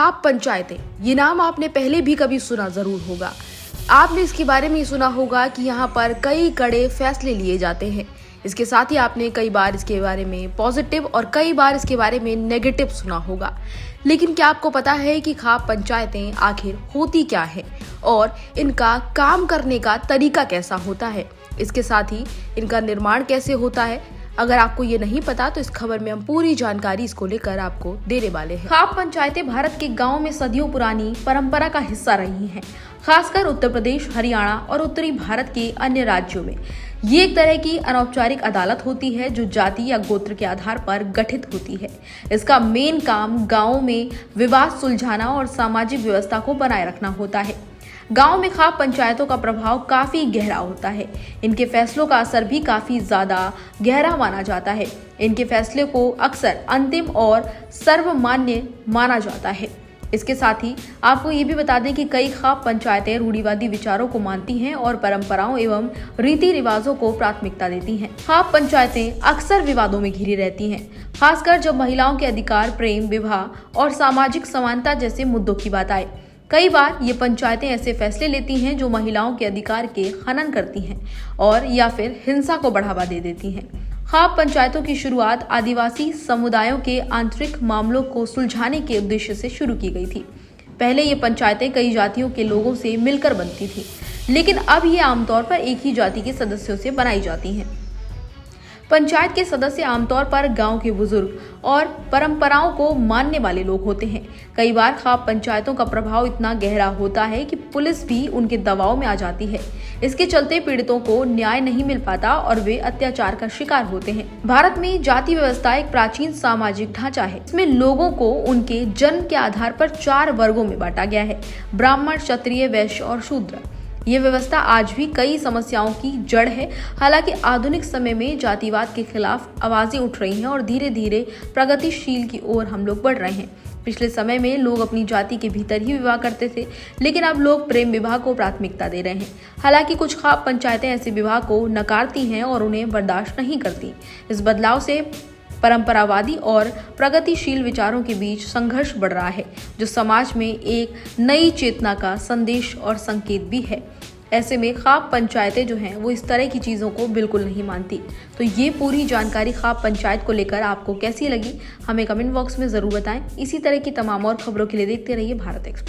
खाप पंचायतें, ये नाम आपने पहले भी कभी सुना जरूर होगा। आपने इसके बारे में सुना होगा कि यहाँ पर कई कड़े फैसले लिए जाते हैं। इसके साथ ही आपने कई बार इसके बारे में पॉजिटिव और कई बार इसके बारे में नेगेटिव सुना होगा। लेकिन क्या आपको पता है कि खाप पंचायतें आखिर होती क्या है और इनका काम करने का तरीका कैसा होता है? इसके साथ ही इनका निर्माण कैसे होता है? अगर आपको ये नहीं पता तो इस खबर में हम पूरी जानकारी इसको लेकर आपको देने वाले हैं। खाप पंचायतें भारत के गांव में सदियों पुरानी परंपरा का हिस्सा रही हैं, खासकर उत्तर प्रदेश, हरियाणा और उत्तरी भारत के अन्य राज्यों में। ये एक तरह की अनौपचारिक अदालत होती है जो जाति या गोत्र के आधार पर गठित होती है। इसका मेन काम गाँवों में विवाद सुलझाना और सामाजिक व्यवस्था को बनाए रखना होता है। गांव में खाप पंचायतों का प्रभाव काफी गहरा होता है। इनके फैसलों का असर भी काफी ज्यादा गहरा माना जाता है। इनके फैसले को अक्सर अंतिम और सर्वमान्य माना जाता है। इसके साथ ही आपको ये भी बता दें कि कई खाप पंचायतें रूढ़िवादी विचारों को मानती हैं और परंपराओं एवं रीति रिवाजों को प्राथमिकता देती हैं। खाप पंचायतें अक्सर विवादों में घिरी रहती हैं, खासकर जब महिलाओं के अधिकार, प्रेम, विवाह और सामाजिक समानता जैसे मुद्दों की बात आए। कई बार ये पंचायतें ऐसे फैसले लेती हैं जो महिलाओं के अधिकार के हनन करती हैं और या फिर हिंसा को बढ़ावा दे देती हैं। खाप पंचायतों की शुरुआत आदिवासी समुदायों के आंतरिक मामलों को सुलझाने के उद्देश्य से शुरू की गई थी। पहले ये पंचायतें कई जातियों के लोगों से मिलकर बनती थी, लेकिन अब ये आमतौर पर एक ही जाति के सदस्यों से बनाई जाती हैं। पंचायत के सदस्य आमतौर पर गांव के बुजुर्ग और परंपराओं को मानने वाले लोग होते हैं। कई बार खाप पंचायतों का प्रभाव इतना गहरा होता है कि पुलिस भी उनके दबाव में आ जाती है। इसके चलते पीड़ितों को न्याय नहीं मिल पाता और वे अत्याचार का शिकार होते हैं। भारत में जाति व्यवस्था एक प्राचीन सामाजिक ढांचा है। इसमें लोगों को उनके जन्म के आधार पर 4 वर्गों में बांटा गया है: ब्राह्मण, क्षत्रिय, वैश्य और शूद्र। ये व्यवस्था आज भी कई समस्याओं की जड़ है। हालांकि आधुनिक समय में जातिवाद के खिलाफ आवाजें उठ रही हैं और धीरे धीरे प्रगतिशील की ओर हम लोग बढ़ रहे हैं। पिछले समय में लोग अपनी जाति के भीतर ही विवाह करते थे, लेकिन अब लोग प्रेम विवाह को प्राथमिकता दे रहे हैं। हालांकि कुछ खाप पंचायतें ऐसे विवाह को नकारती हैं और उन्हें बर्दाश्त नहीं करती। इस बदलाव से परंपरावादी और प्रगतिशील विचारों के बीच संघर्ष बढ़ रहा है, जो समाज में एक नई चेतना का संदेश और संकेत भी है। ऐसे में खाप पंचायतें जो हैं वो इस तरह की चीज़ों को बिल्कुल नहीं मानती। तो ये पूरी जानकारी खाप पंचायत को लेकर आपको कैसी लगी, हमें कमेंट बॉक्स में ज़रूर बताएं। इसी तरह की तमाम और खबरों के लिए देखते रहिए भारत एक्सप्रेस।